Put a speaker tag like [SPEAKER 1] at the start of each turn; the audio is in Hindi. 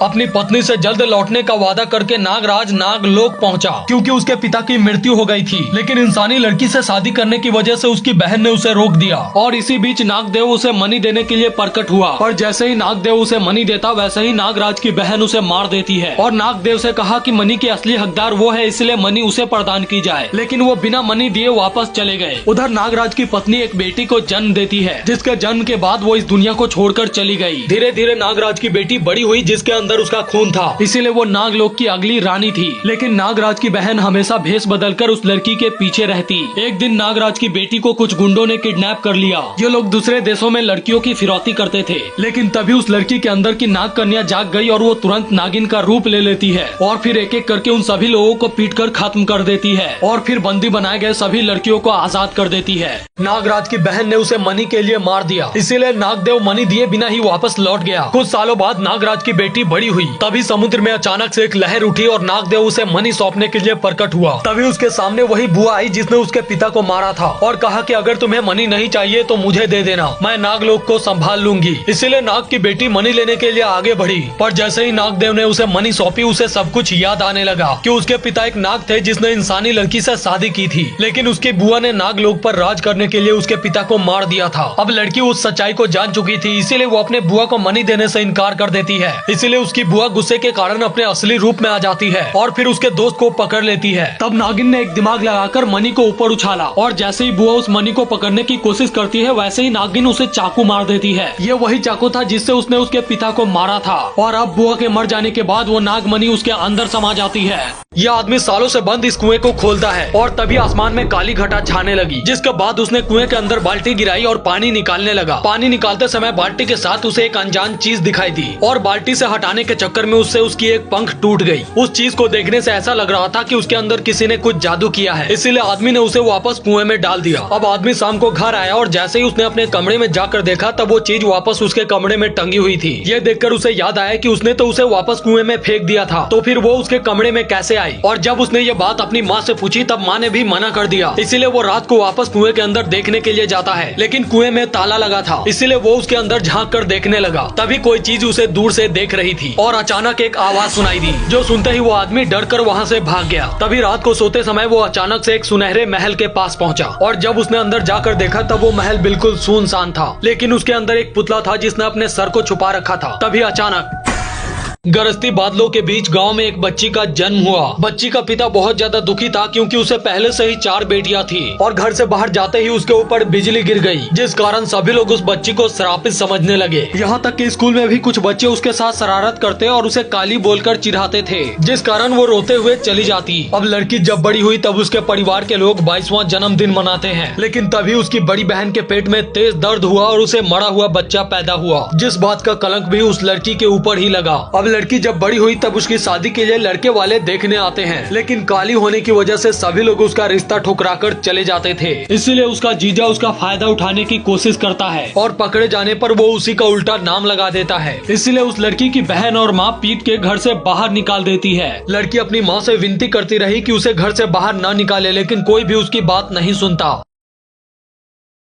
[SPEAKER 1] अपनी पत्नी से जल्द लौटने का वादा करके नागराज नागलोक पहुंचा, क्योंकि उसके पिता की मृत्यु हो गई थी। लेकिन इंसानी लड़की से शादी करने की वजह से उसकी बहन ने उसे रोक दिया और इसी बीच नागदेव उसे मनी देने के लिए प्रकट हुआ। और जैसे ही नागदेव उसे मनी देता वैसे ही नागराज की बहन उसे मार देती है और नागदेव से कहा कि मनी के असली हकदार वो है, इसलिए मनी उसे प्रदान की जाए। लेकिन वो बिना मनी दिए वापस चले गए। उधर नागराज की पत्नी एक बेटी को जन्म देती है, जिसके जन्म के बाद वो इस दुनिया को छोड़कर चली गई। धीरे धीरे नागराज की बेटी बड़ी हुई, जिसके अंदर उसका खून था, इसीलिए वो नागलोक की अगली रानी थी। लेकिन नागराज की बहन हमेशा भेष बदलकर उस लड़की के पीछे रहती। एक दिन नागराज की बेटी को कुछ गुंडों ने किडनैप कर लिया। ये लोग दूसरे देशों में लड़कियों की फिरौती करते थे। लेकिन तभी उस लड़की के अंदर की नाग कन्या जाग गई और वो तुरंत नागिन का रूप ले लेती है और फिर एक एक करके उन सभी लोगों को पीटकर खत्म कर देती है और फिर बंदी बनाए गए सभी लड़कियों को आजाद कर देती है। नागराज की बहन ने उसे मनी के लिए मार दिया, इसीलिए नागदेव मनी दिए बिना ही वापस लौट गया। कुछ सालों बाद नागराज की बेटी बड़ी हुई, तभी समुद्र में अचानक से एक लहर उठी और नागदेव उसे मनी सौंपने के लिए प्रकट हुआ। तभी उसके सामने वही बुआ आई जिसने उसके पिता को मारा था और कहा कि अगर तुम्हें मनी नहीं चाहिए तो मुझे दे देना, मैं नागलोक को संभाल लूंगी। इसीलिए नाग की बेटी मनी लेने के लिए आगे बढ़ी, पर जैसे ही नागदेव ने उसे मनी सौंपी उसे सब कुछ याद आने लगा कि उसके पिता एक नाग थे जिसने इंसानी लड़की से शादी की थी। लेकिन उसकी बुआ ने नागलोक पर राज करने के लिए उसके पिता को मार दिया था। अब लड़की उस सच्चाई को जान चुकी थी, इसीलिए वो अपने बुआ को मनी देने से इनकार कर देती है। इसीलिए उसकी बुआ गुस्से के कारण अपने असली रूप में आ जाती है और फिर उसके दोस्त को पकड़ लेती है। तब नागिन ने एक दिमाग लगाकर मनी को ऊपर उछाला और जैसे ही बुआ उस मनी को पकड़ने की कोशिश करती है वैसे ही नागिन उसे चाकू मार देती है। ये वही चाकू था जिससे उसने उसके पिता को मारा था और अब बुआ के मर जाने के बाद वो नागमणि उसके अंदर समा जाती है। यह आदमी सालों से बंद इस कुएं को खोलता है और तभी आसमान में काली घटा छाने लगी, जिसके बाद उसने कुएं के अंदर बाल्टी गिराई और पानी निकालने लगा। पानी निकालते समय बाल्टी के साथ उसे एक अनजान चीज दिखाई दी और बाल्टी से हटाने के चक्कर में उससे उसकी एक पंख टूट गई। उस चीज को देखने से ऐसा लग रहा था कि उसके अंदर किसी ने कुछ जादू किया है, इसीलिए आदमी ने उसे वापस कुएं में डाल दिया। अब आदमी शाम को घर आया और जैसे ही उसने अपने कमरे में जाकर देखा तब वो चीज वापस उसके कमरे में टंगी हुई थी। ये देखकर उसे याद आया कि उसने तो उसे वापस कुएं में फेंक दिया था, तो फिर वो उसके कमरे में कैसे आई। और जब उसने ये बात अपनी माँ से पूछी तब माँ ने भी मना कर दिया, इसीलिए वो रात को वापस कुएं के अंदर देखने के लिए जाता है। लेकिन कुएं में ताला लगा था, इसीलिए वो उसके अंदर झांक कर देखने लगा। तभी कोई चीज उसे दूर से देख रही थी और अचानक एक आवाज सुनाई दी, जो सुनते ही वो आदमी डर कर वहाँ से भाग गया। तभी रात को सोते समय वो अचानक से एक सुनहरे महल के पास पहुँचा और जब उसने अंदर जाकर देखा तब वो महल बिल्कुल सुनसान था, लेकिन उसके अंदर एक पुतला था जिसने अपने सर को छुपा रखा था। तभी अचानक गरजती बादलों के बीच गांव में एक बच्ची का जन्म हुआ। बच्ची का पिता बहुत ज्यादा दुखी था क्योंकि उसे पहले से ही 4 बेटियां थी और घर से बाहर जाते ही उसके ऊपर बिजली गिर गई, जिस कारण सभी लोग उस बच्ची को श्रापित समझने लगे। यहाँ तक कि स्कूल में भी कुछ बच्चे उसके साथ शरारत करते और उसे काली बोलकर चिढ़ाते थे, जिस कारण वो रोते हुए चली जाती। अब लड़की जब बड़ी हुई तब उसके परिवार के लोग 22वां जन्मदिन मनाते हैं, लेकिन तभी उसकी बड़ी बहन के पेट में तेज दर्द हुआ और उसे मरा हुआ बच्चा पैदा हुआ, जिस बात का कलंक भी उस लड़की के ऊपर ही लगा। अब लड़की जब बड़ी हुई तब उसकी शादी के लिए लड़के वाले देखने आते हैं, लेकिन काली होने की वजह से सभी लोग उसका रिश्ता ठुकराकर चले जाते थे। इसीलिए उसका जीजा उसका फायदा उठाने की कोशिश करता है और पकड़े जाने पर वो उसी का उल्टा नाम लगा देता है। इसीलिए उस लड़की की बहन और माँ पीट के घर से बाहर निकाल देती है। लड़की अपनी माँ से विनती करती रही कि उसे घर से बाहर न निकाले, लेकिन कोई भी उसकी बात नहीं सुनता।